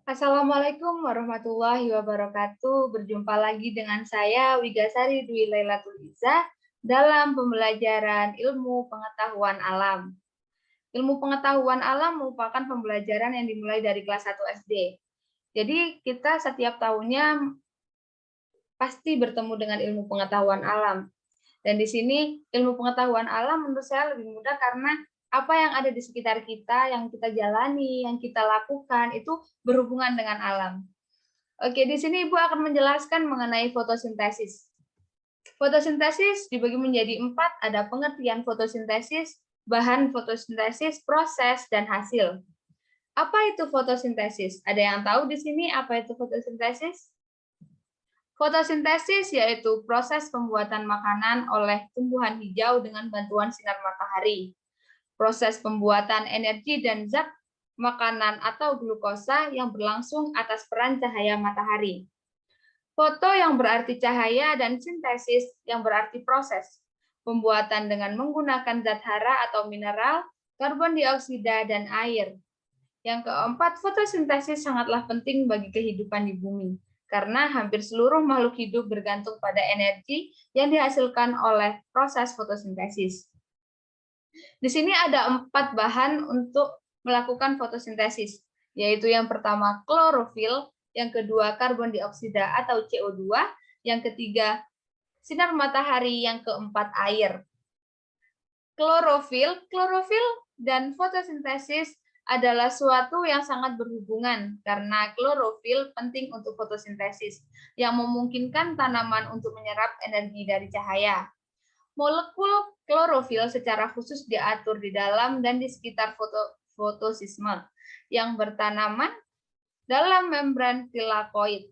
Assalamualaikum warahmatullahi wabarakatuh. Berjumpa lagi dengan saya Wigasari Dwi Lailatul Izzah dalam pembelajaran ilmu pengetahuan alam. Ilmu pengetahuan alam merupakan pembelajaran yang dimulai dari kelas 1 SD. Jadi kita setiap tahunnya pasti bertemu dengan ilmu pengetahuan alam. Dan di sini ilmu pengetahuan alam menurut saya lebih mudah karena apa yang ada di sekitar kita, yang kita jalani, yang kita lakukan itu berhubungan dengan alam. Oke, di sini Ibu akan menjelaskan mengenai fotosintesis. Fotosintesis dibagi menjadi 4, ada pengertian fotosintesis, bahan fotosintesis, proses, dan hasil. Apa itu fotosintesis? Ada yang tahu di sini apa itu fotosintesis? Fotosintesis yaitu proses pembuatan makanan oleh tumbuhan hijau dengan bantuan sinar matahari. Proses pembuatan energi dan zat makanan atau glukosa yang berlangsung atas peran cahaya matahari. Foto yang berarti cahaya dan sintesis yang berarti proses. Pembuatan dengan menggunakan zat hara atau mineral, karbon dioksida, dan air. Yang keempat, fotosintesis sangatlah penting bagi kehidupan di bumi, karena hampir seluruh makhluk hidup bergantung pada energi yang dihasilkan oleh proses fotosintesis. Di sini ada 4 bahan untuk melakukan fotosintesis, yaitu yang pertama klorofil, yang kedua karbon dioksida atau CO2, yang ketiga sinar matahari, yang keempat air. Klorofil dan fotosintesis adalah suatu yang sangat berhubungan karena klorofil penting untuk fotosintesis yang memungkinkan tanaman untuk menyerap energi dari cahaya. Molekul klorofil secara khusus diatur di dalam dan di sekitar fotosisme yang bertanaman dalam membran tilakoid,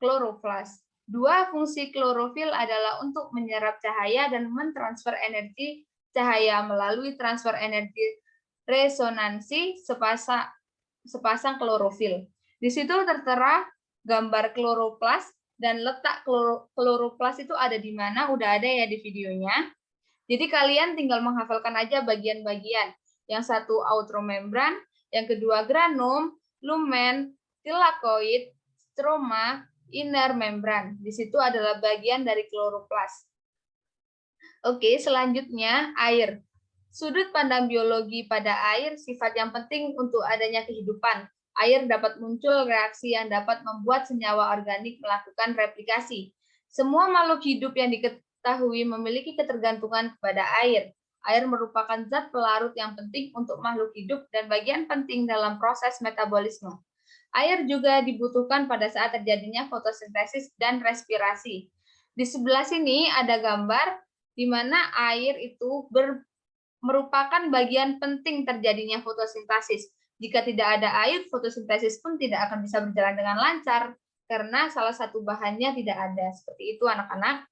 kloroplas. Dua fungsi klorofil adalah untuk menyerap cahaya dan mentransfer energi cahaya melalui transfer energi resonansi sepasang klorofil. Di situ tertera gambar kloroplas dan letak kloroplas itu ada di mana, udah ada ya di videonya. Jadi kalian tinggal menghafalkan aja bagian-bagian. Yang satu outromembran, yang kedua granum, lumen, tilakoid, stroma, inner membran. Di situ adalah bagian dari kloroplas. Oke, selanjutnya air. Sudut pandang biologi pada air sifat yang penting untuk adanya kehidupan. Air dapat muncul reaksi yang dapat membuat senyawa organik melakukan replikasi. Semua makhluk hidup yang diketahui memiliki ketergantungan kepada air. Air merupakan zat pelarut yang penting untuk makhluk hidup dan bagian penting dalam proses metabolisme. Air juga dibutuhkan pada saat terjadinya fotosintesis dan respirasi. Di sebelah sini ada gambar di mana air itu merupakan bagian penting terjadinya fotosintesis. Jika tidak ada air, fotosintesis pun tidak akan bisa berjalan dengan lancar, karena salah satu bahannya tidak ada. Seperti itu, anak-anak.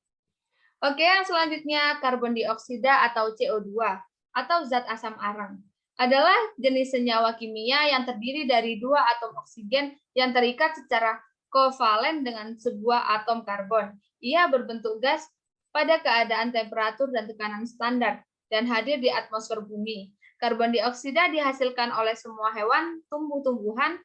Oke, yang selanjutnya karbon dioksida atau CO2, atau zat asam arang. Adalah jenis senyawa kimia yang terdiri dari 2 atom oksigen yang terikat secara kovalen dengan sebuah atom karbon. Ia berbentuk gas pada keadaan temperatur dan tekanan standar dan hadir di atmosfer bumi. Karbon dioksida dihasilkan oleh semua hewan, tumbuh-tumbuhan,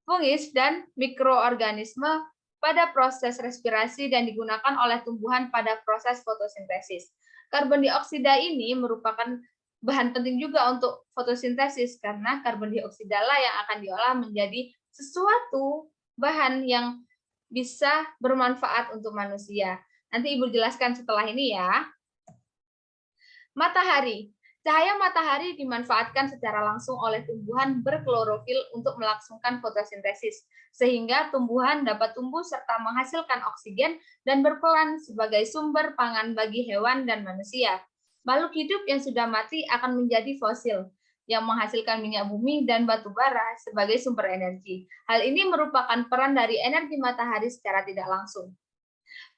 fungis, dan mikroorganisme pada proses respirasi dan digunakan oleh tumbuhan pada proses fotosintesis. Karbon dioksida ini merupakan bahan penting juga untuk fotosintesis karena karbon dioksida lah yang akan diolah menjadi sesuatu bahan yang bisa bermanfaat untuk manusia. Nanti Ibu jelaskan setelah ini ya. Matahari. Cahaya matahari dimanfaatkan secara langsung oleh tumbuhan berklorofil untuk melangsungkan fotosintesis, sehingga tumbuhan dapat tumbuh serta menghasilkan oksigen dan berperan sebagai sumber pangan bagi hewan dan manusia. Makhluk hidup yang sudah mati akan menjadi fosil, yang menghasilkan minyak bumi dan batu bara sebagai sumber energi. Hal ini merupakan peran dari energi matahari secara tidak langsung.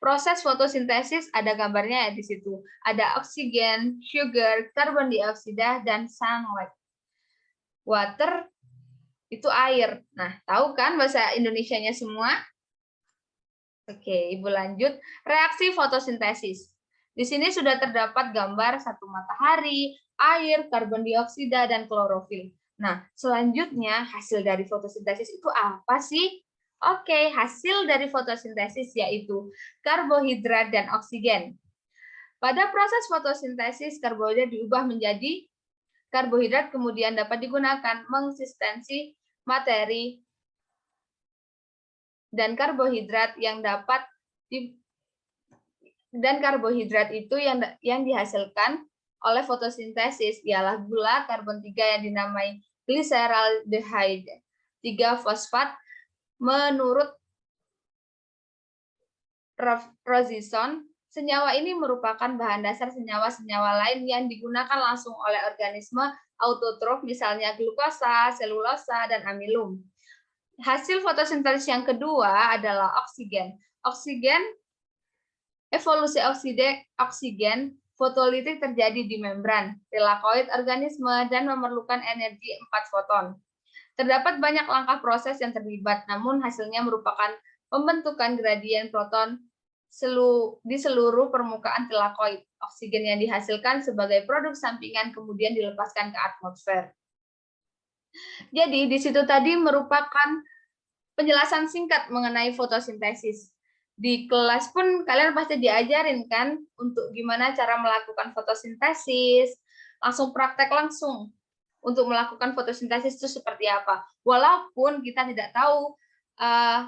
Proses fotosintesis ada gambarnya ya di situ. Ada oksigen, sugar, karbon dioksida, dan sunlight. Water itu air. Nah, tahu kan bahasa Indonesianya semua? Oke, Ibu lanjut. Reaksi fotosintesis. Di sini sudah terdapat gambar satu matahari, air, karbon dioksida, dan klorofil. Nah, selanjutnya hasil dari fotosintesis itu apa sih? Oke, hasil dari fotosintesis yaitu karbohidrat dan oksigen. Pada proses fotosintesis, karbohidrat diubah menjadi karbohidrat, kemudian dapat digunakan mengeksistensi materi dan karbohidrat yang dapat dan karbohidrat itu yang dihasilkan oleh fotosintesis ialah gula karbon 3 yang dinamai glyceraldehyde 3 fosfat. Menurut Rossison, senyawa ini merupakan bahan dasar senyawa-senyawa lain yang digunakan langsung oleh organisme autotrof, misalnya glukosa, selulosa, dan amilum. Hasil fotosintesis yang kedua adalah oksigen. Evolusi oksigen fotolitik terjadi di membran tilakoid organisme dan memerlukan energi 4 foton. Terdapat banyak langkah proses yang terlibat, namun hasilnya merupakan pembentukan gradien proton di seluruh permukaan tilakoid. Oksigen yang dihasilkan sebagai produk sampingan kemudian dilepaskan ke atmosfer. Jadi di situ tadi merupakan penjelasan singkat mengenai fotosintesis. Di kelas pun kalian pasti diajarin kan untuk gimana cara melakukan fotosintesis, langsung praktek langsung untuk melakukan fotosintesis itu seperti apa. Walaupun kita tidak tahu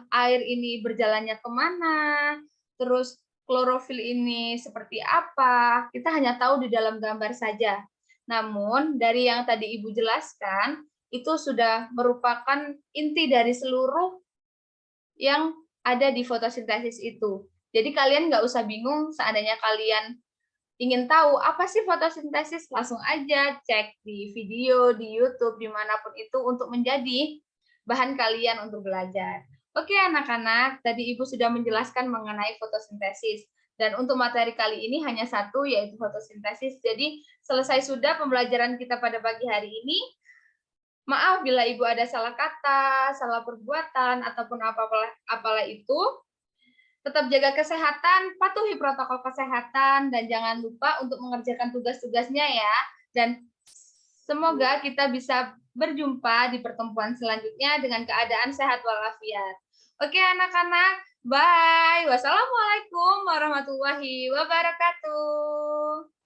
air ini berjalannya kemana, terus klorofil ini seperti apa, kita hanya tahu di dalam gambar saja. Namun dari yang tadi Ibu jelaskan, itu sudah merupakan inti dari seluruh yang ada di fotosintesis itu. Jadi kalian nggak usah bingung seandainya kalian ingin tahu apa sih fotosintesis, langsung aja cek di video, di YouTube, dimanapun itu untuk menjadi bahan kalian untuk belajar. Oke anak-anak, tadi Ibu sudah menjelaskan mengenai fotosintesis. Dan untuk materi kali ini hanya satu, yaitu fotosintesis. Jadi selesai sudah pembelajaran kita pada pagi hari ini. Maaf bila Ibu ada salah kata, salah perbuatan, ataupun apalah itu. Tetap jaga kesehatan, patuhi protokol kesehatan, dan jangan lupa untuk mengerjakan tugas-tugasnya ya. Dan semoga kita bisa berjumpa di pertemuan selanjutnya dengan keadaan sehat walafiat. Oke anak-anak, bye. Wassalamualaikum warahmatullahi wabarakatuh.